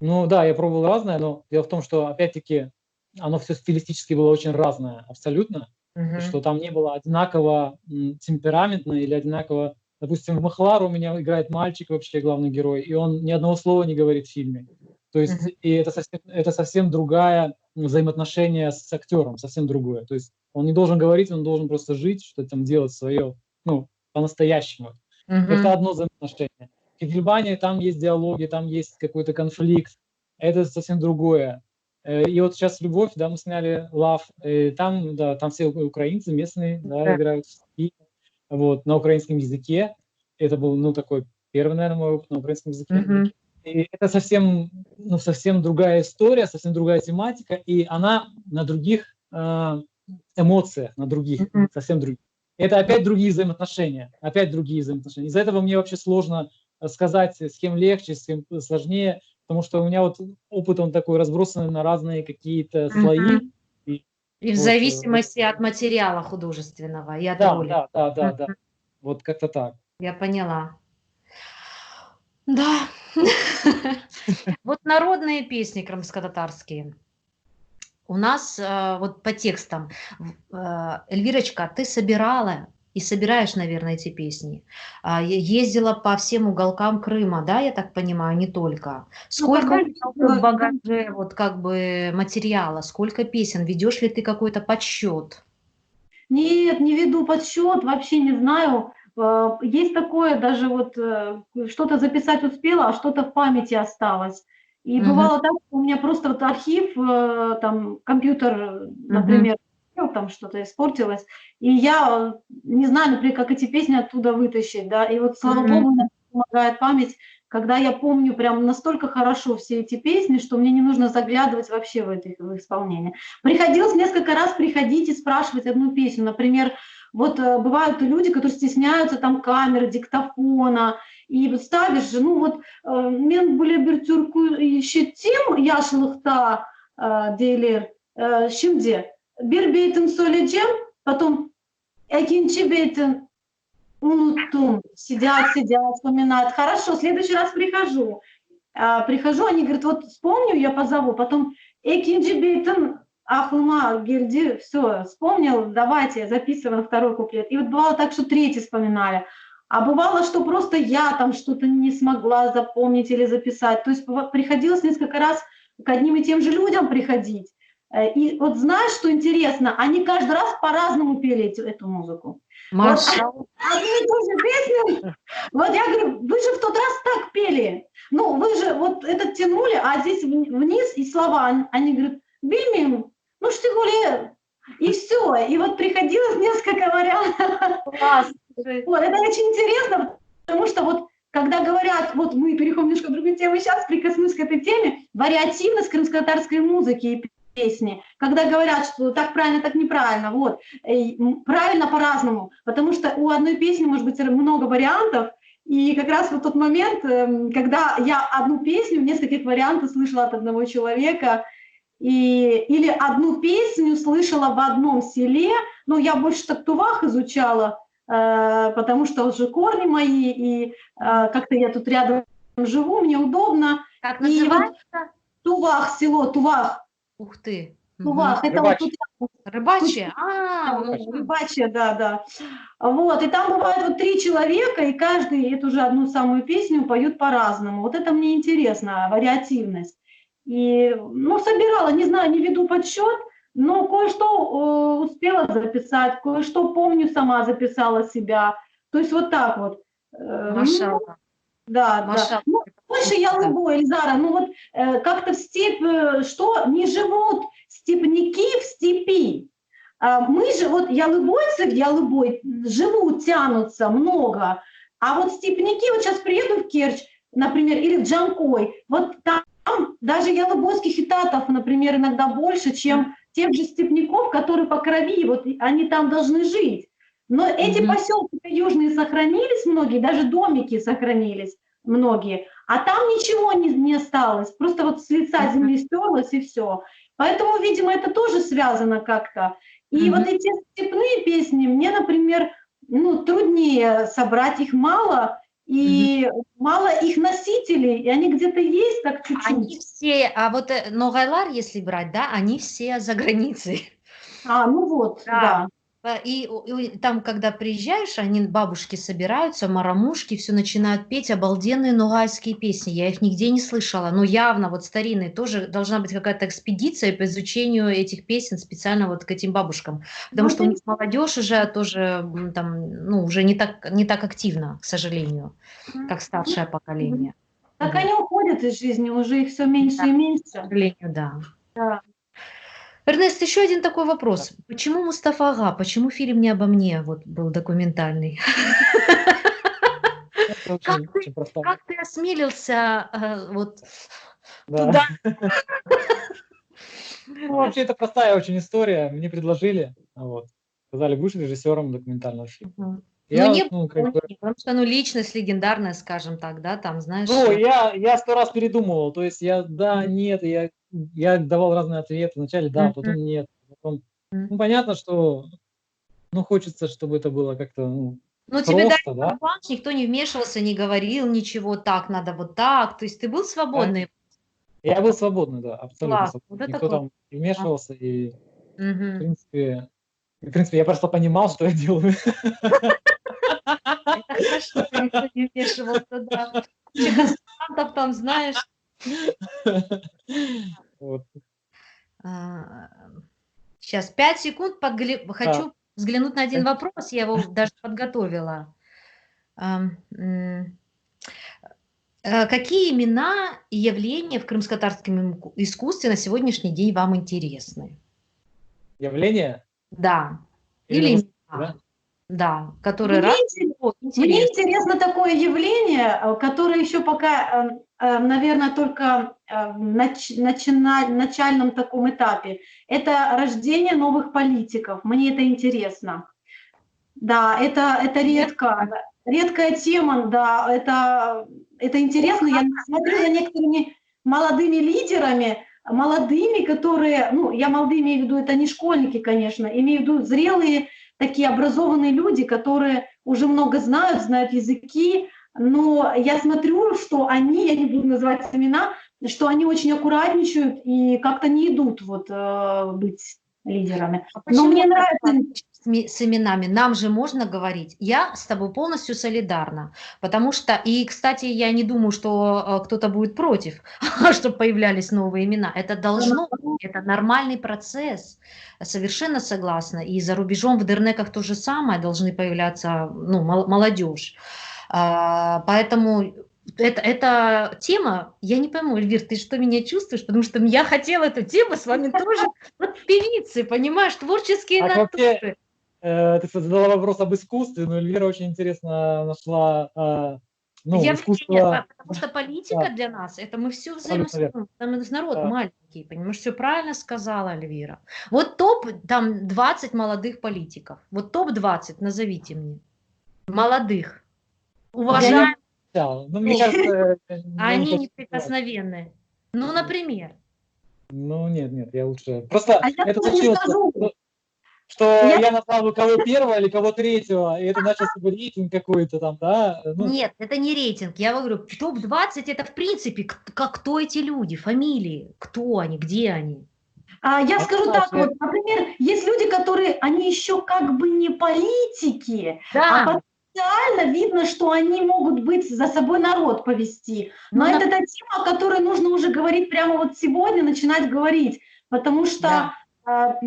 Ну да, я пробовал разное, но дело в том, что, опять-таки, оно все стилистически было очень разное абсолютно, и Мгм. что там не было одинаково темпераментно или одинаково. Допустим, в "Махлару" у меня играет мальчик, вообще главный герой, и он ни одного слова не говорит в фильме. То есть, Мгм. и это совсем другая взаимоотношение с актером, совсем другое. То есть он не должен говорить, он должен просто жить, что-то там делать свое, ну, по-настоящему. Это Мгм. одно взаимоотношение. В "Кегельбане" там есть диалоги, там есть какой-то конфликт, это совсем другое. И вот сейчас "Любовь", да, мы сняли "Love", там, да, там все украинцы местные, да, Да. играют, вот, на украинском языке. Это был, ну, такой первый, наверное, мой опыт на украинском языке. Мгм. И это совсем, ну, совсем другая история, совсем другая тематика, и она на других, эмоциях, на других, Мгм. совсем других. Это опять другие взаимоотношения, опять другие взаимоотношения. Из-за этого мне вообще сложно сказать, с кем легче, с кем сложнее, потому что у меня вот опыт, он такой разбросанный на разные какие-то слои. Мгм. И И в вот, зависимости от материала художественного и от да, роли. да, да, да, да. Мгм. Вот как-то так. Я поняла. Да. Вот народные песни крымско-татарские. У нас, вот по текстам, Эльвирочка, ты собирала и собираешь, наверное, эти песни. Ездила по всем уголкам Крыма, да, я так понимаю, не только. Ну, Сколько когда у я тебя уже в ездила, багаже вот как бы материала, сколько песен, ведешь ли ты какой-то подсчет? нет, не веду подсчет, вообще не знаю. Есть такое, даже вот что-то записать успела, а что-то в памяти осталось. И Мгм, бывало так, что у меня просто вот архив, там компьютер, мгм, например, там что-то испортилось, и я не знаю, например, как эти песни оттуда вытащить, да. И вот, слава мгм, богу, мне помогает память. когда я помню прям настолько хорошо все эти песни, что мне не нужно заглядывать вообще в их исполнение. Приходилось несколько раз приходить и спрашивать одну песню. Например, вот бывают люди, которые стесняются там камеры, диктофона, и вот ставишь же, ну вот, мен были бертюрку еще тем, яшылыхта дейлер, şimdi bir beytin söyleyeceğim, потом ikinci beytin унутум, сидят, вспоминают. Хорошо, в следующий раз прихожу. Прихожу, они говорят, вот вспомню, я позову. Потом экинджи бейтен ахлыма герди, все, вспомнил, давайте, записываем второй куплет. И вот бывало так, что третий вспоминали. А бывало, что просто я там что-то не смогла запомнить или записать. То есть приходилось несколько раз к одним и тем же людям приходить. И вот знаешь, что интересно, они каждый раз по-разному пели эту музыку. Маша. Вот, одну и ту же песню. Вот я говорю, вы же в тот раз так пели. Ну, вы же вот это тянули, а здесь вниз и слова. Они говорят, бимим, ну что гуляют. И все. И вот приходилось несколько вариантов. Класс. Вот, это очень интересно, потому что вот когда говорят, вот мы переходим немножко к другой теме, сейчас прикоснусь к этой теме, вариативность крымско-татарской музыки и песни, когда говорят, что так правильно, так неправильно, вот, правильно по-разному, потому что у одной песни может быть много вариантов, и как раз вот тот момент, когда я одну песню в нескольких вариантах слышала от одного человека, или одну песню слышала в одном селе, ну, я больше так тувах изучала, потому что уже корни мои, и как-то я тут рядом живу, мне удобно. Как называется? Вот Тувах, село Тувах. Ух ты. Тувах, это Рыбачье. вот тут Рыбачье? Рыбачье, да. Вот, и там бывает вот 3 человека, и каждый эту же одну самую песню поют по-разному. Вот это мне интересно, вариативность. И, ну, собирала, не знаю, не веду подсчет, но кое-что успела записать, кое-что помню, сама записала себя. То есть вот так вот. Маша. Да. Ну, больше я лыбой, Эльзара, ну вот как-то в степь, что не живут степняки в степи. Мы же, вот ялыбойцы в Ялыбой живут, тянутся много, а вот степняки, вот сейчас приеду в Керчь, например, или в Джанкой, вот там даже ялыбойских хитатов, например, иногда больше, чем тех же степняков, которые по крови, вот они там должны жить. Но эти поселки южные сохранились многие, даже домики сохранились многие, а там ничего не осталось, просто вот с лица земли стерлось и все. Поэтому, видимо, это тоже связано как-то. И вот эти степные песни, мне, например, ну, труднее собрать, их мало, и мало их носителей, и они где-то есть так чуть-чуть. Они все, а вот Ногайлар, если брать, да, они все за границей. Ну вот, да. И там, когда приезжаешь, они, бабушки собираются, марамушки, все начинают петь обалденные ногайские песни. Я их нигде не слышала, но явно вот старинные. Тоже должна быть какая-то экспедиция по изучению этих песен специально вот к этим бабушкам. Потому что у них молодежь уже тоже там, ну, уже не так активно, к сожалению, как старшее поколение. Так они уходят из жизни, уже их все меньше и меньше. К сожалению, да. Да. Эрнест, еще один такой вопрос. Почему Мустафа Ага? Почему фильм не обо мне вот был документальный? Как ты осмелился вот туда? Ну, вообще, это простая очень история. Мне предложили, вот, сказали, будешь режиссером документального фильма. Потому что, личность легендарная, скажем так, да, там, знаешь. Ну, я 100 раз передумывал, то есть нет, я давал разные ответы, вначале да, потом нет, потом, ну, понятно, что, ну, хочется, чтобы это было как-то, ну, тебе дали аванс, никто не вмешивался, не говорил ничего, так, надо вот так, то есть ты был свободный? Я был свободный, да, абсолютно свободный, вот никто там не вмешивался, и, в принципе, я просто понимал, что я делаю. Хорошо, никто не вмешивался, да. Чехословаков там, знаешь. Сейчас, 5 секунд, хочу взглянуть на один вопрос, я его даже подготовила. Какие имена и явления в крымско-татарском искусстве на сегодняшний день вам интересны? Явления? Да. Или имена. Да? Да, который Мне, раз. интер- О, Мне интересно. интересно такое явление, которое еще пока, наверное, только начальном таком этапе. Это рождение новых политиков. Мне это интересно. Да, это редкая тема, да, это интересно. Я смотрю за некоторыми молодыми лидерами, молодыми, которые, ну, я молодые имею в виду, это не школьники, конечно, имею в виду зрелые, такие образованные люди, которые уже много знают языки, но я смотрю, что они, я не буду называть имена, что они очень аккуратничают и как-то не идут вот быть лидерами. А Но почему мне ты нравится. с именами? Нам же можно говорить. Я с тобой полностью солидарна, потому что, и, кстати, я не думаю, что кто-то будет против, чтобы появлялись новые имена. Это должно быть, это нормальный процесс. Совершенно согласна. И за рубежом в Дернеках то же самое, должны появляться, ну, молодежь. Поэтому эта тема, я не пойму, Эльвир, ты что, меня чувствуешь? Потому что я хотела эту тему с вами тоже, вот певицы, понимаешь, творческие Так вообще, натуры. ты задала вопрос об искусстве, но Эльвира очень интересно нашла, ну, Явление, искусство, потому что политика да, для нас, это мы все абсолютно верно. взаимосвязаны, там народ Да. маленький, понимаешь, все правильно сказала Эльвира. Вот топ, там 20 молодых политиков, вот топ-20 назовите мне, молодых, Ну, я уважаемых, молчал. Ну, мне кажется, а я не они хочу сказать. неприкосновенные. Ну, например. Ну, нет, я лучше. Просто А я это тоже не случилось, скажу. что Я я назвал бы кого первого или кого третьего, и это начался бы рейтинг какой-то там, да, ну, Нет, это не рейтинг. Я говорю, топ-20 это в принципе, кто эти люди, фамилии, кто они, где они. я скажу так наши, вот, например, есть люди, которые, они еще как бы не политики, а Да, потенциально видно, что они могут быть за собой народ повести. Но ну, это та тема, о которой нужно уже говорить прямо вот сегодня, начинать говорить, потому да, что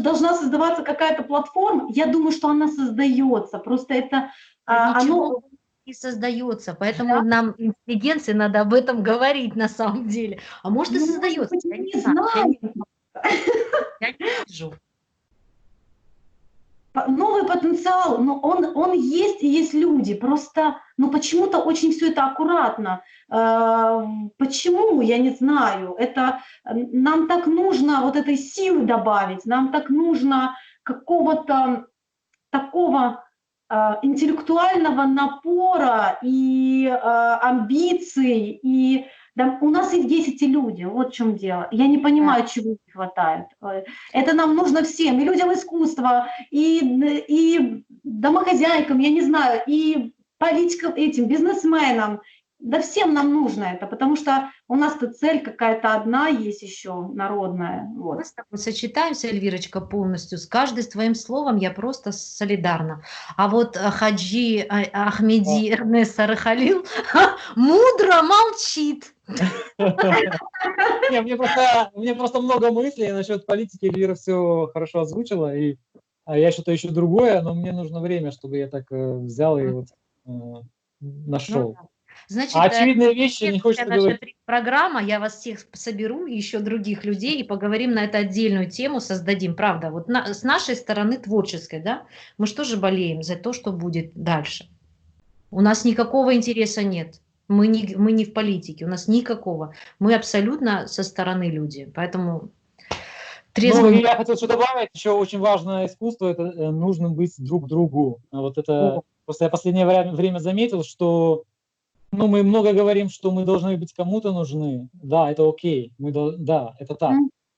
должна создаваться какая-то платформа. Я думаю, что она создается, просто это да ничего оно. не создается, поэтому нам, интеллигенции, надо об этом говорить на самом деле. А может и Ну, может создается, быть, мы я не не знаю, знаем. я не вижу. Новый потенциал, но он есть, и есть люди. Просто, ну, почему-то очень все это аккуратно. Почему, я не знаю. Это нам так нужно вот этой силы добавить, нам так нужно какого-то такого интеллектуального напора и амбиций, и да, у нас и есть эти люди, вот в чем дело. Я не Да. понимаю, чего не хватает. Это нам нужно всем, и людям искусства, и домохозяйкам, я не знаю, и политикам, этим бизнесменам. Да всем нам нужно это, потому что у нас-то цель какая-то одна есть еще народная. Мы Вот. с тобой сочетаемся, Эльвирочка, полностью. С каждым твоим словом я просто солидарна. А вот Хаджи а, Ахмеди Эрнест Сарахалил мудро молчит. не, мне просто много мыслей насчет политики, Эльвира все хорошо озвучила, и я что-то ищу другое, но мне нужно время, чтобы я так взял и вот э, Ну нашел. да. А Значит, очевидные вещи не следующая хочется наша говорить. программа, я вас всех соберу, и еще других людей, и поговорим на эту отдельную тему, создадим, правда. Вот с нашей стороны творческой, да, мы же тоже болеем за то, что будет дальше. У нас никакого интереса нет. Мы не в политике, у нас никакого. Мы абсолютно со стороны люди. Поэтому Ну, и трезвым... я хотел что добавить, еще очень важное искусство, это нужно быть друг другу. Вот это, просто я последнее время заметил, что, ну, мы много говорим, что мы должны быть кому-то нужны. Да, это окей, да, это так.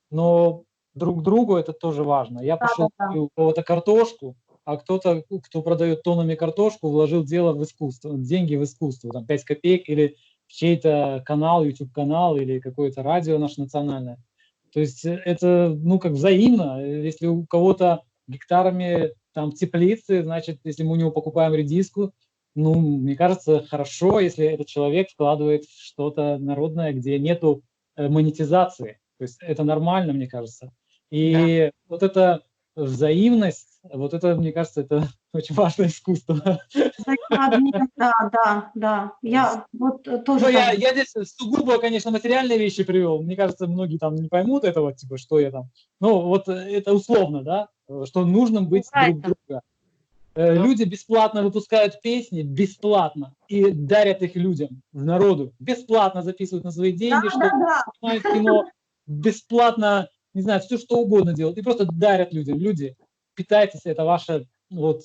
Но друг другу это тоже важно. Я Да, да, пошел да. купил у кого-то картошку, а кто-то, кто продает тоннами картошку, вложил дело в искусство, деньги в искусство, там 5 копеек или в чей-то канал, YouTube-канал или какое-то радио наше национальное. То есть это, ну, как взаимно. Если у кого-то гектарами там теплицы, значит, если мы у него покупаем редиску, ну, мне кажется, хорошо, если этот человек вкладывает в что-то народное, где нету монетизации. То есть это нормально, мне кажется. Да. И вот эта взаимность, вот это, мне кажется, это очень важное искусство. Взаимообмен, да. Я вот Ну, тоже так. я здесь сугубо, конечно, материальные вещи привел. Мне кажется, многие там не поймут этого, типа, что я там. Ну, вот это условно, да, что нужно быть друг Правильно. друга. Люди бесплатно выпускают песни, бесплатно, и дарят их людям, в народу. Бесплатно записывают на свои деньги, что снимают кино, бесплатно, не знаю, все что угодно делают. И просто дарят людям. Люди, питайтесь, это ваша вот,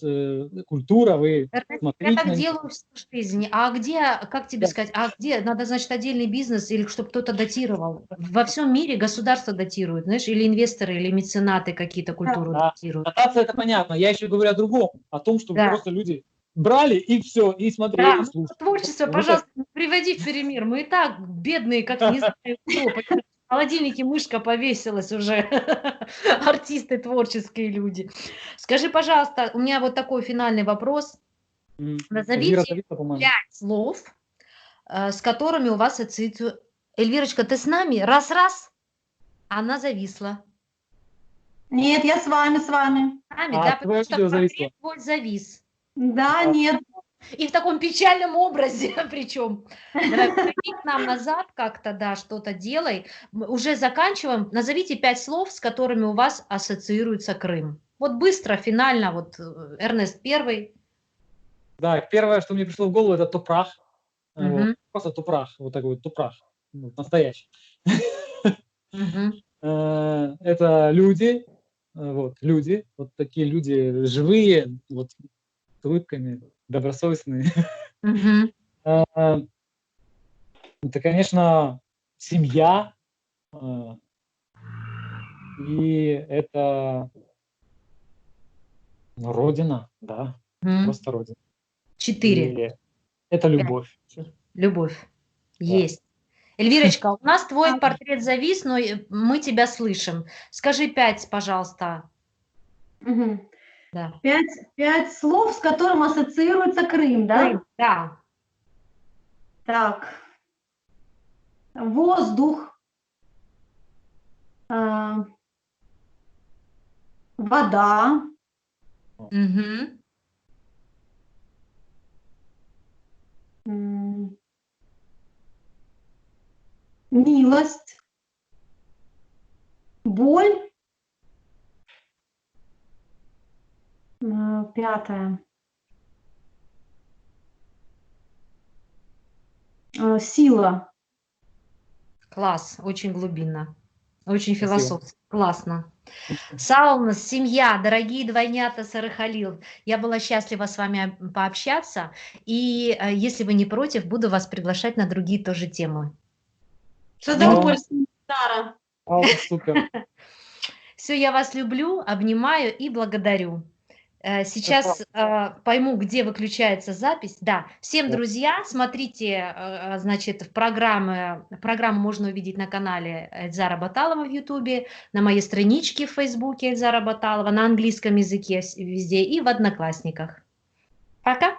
культура, вы смотрите. Я так делаю всю жизнь. А где, как тебе сказать, а где, надо, значит, отдельный бизнес, или чтобы кто-то датировал? Во всем мире государство датирует, знаешь, или инвесторы, или меценаты какие-то культуру датируют. Датация, это понятно. Я еще говорю о другом, о том, чтобы просто люди брали и все, и смотрели, и слушали. Творчество, пожалуйста, приводи в пример. Мы и так бедные, как не знаю кто. В холодильнике мышка повесилась уже. Артисты, творческие люди. Скажи, пожалуйста, у меня вот такой финальный вопрос. Назовите 5 слов, с которыми у вас ассоциируется. Эльвирочка, ты с нами? Раз-раз. Она зависла. Нет, я с вами. С вами, да, потому что портрет твой завис. Да, нет. И в таком печальном образе, причем. Давай, приди к нам назад как-то, да, что-то делай. Мы уже заканчиваем. Назовите 5 слов, с которыми у вас ассоциируется Крым. Вот быстро, финально, вот Эрнест первый. Да, первое, что мне пришло в голову, это топрах. Вот, просто топрах, вот такой вот топрах, настоящий. Это люди, вот такие люди живые, вот с улыбками, добросовестные. Это, конечно, семья, и это родина, да, просто родина. 4. Это любовь. Любовь. Есть. Эльвирочка, у нас твой портрет завис, но мы тебя слышим. Скажи 5, пожалуйста. 5 слов, с которым ассоциируется Крым, да? Крым, да. Так. Воздух. Вода. Милость. Боль. 5. Сила. Класс, очень глубинно, очень философски, классно. Саунас, семья, дорогие двойнята Сарахалил, я была счастлива с вами пообщаться, и если вы не против, буду вас приглашать на другие тоже темы. С удовольствием, Сара. Супер. Все, я вас люблю, обнимаю и благодарю. Сейчас пойму, где выключается запись. Да, всем, друзья, смотрите, значит, в программу можно увидеть на канале Эльзара Баталова в Ютубе, на моей страничке в Фейсбуке Эльзара Баталова, на английском языке везде и в Одноклассниках. Пока!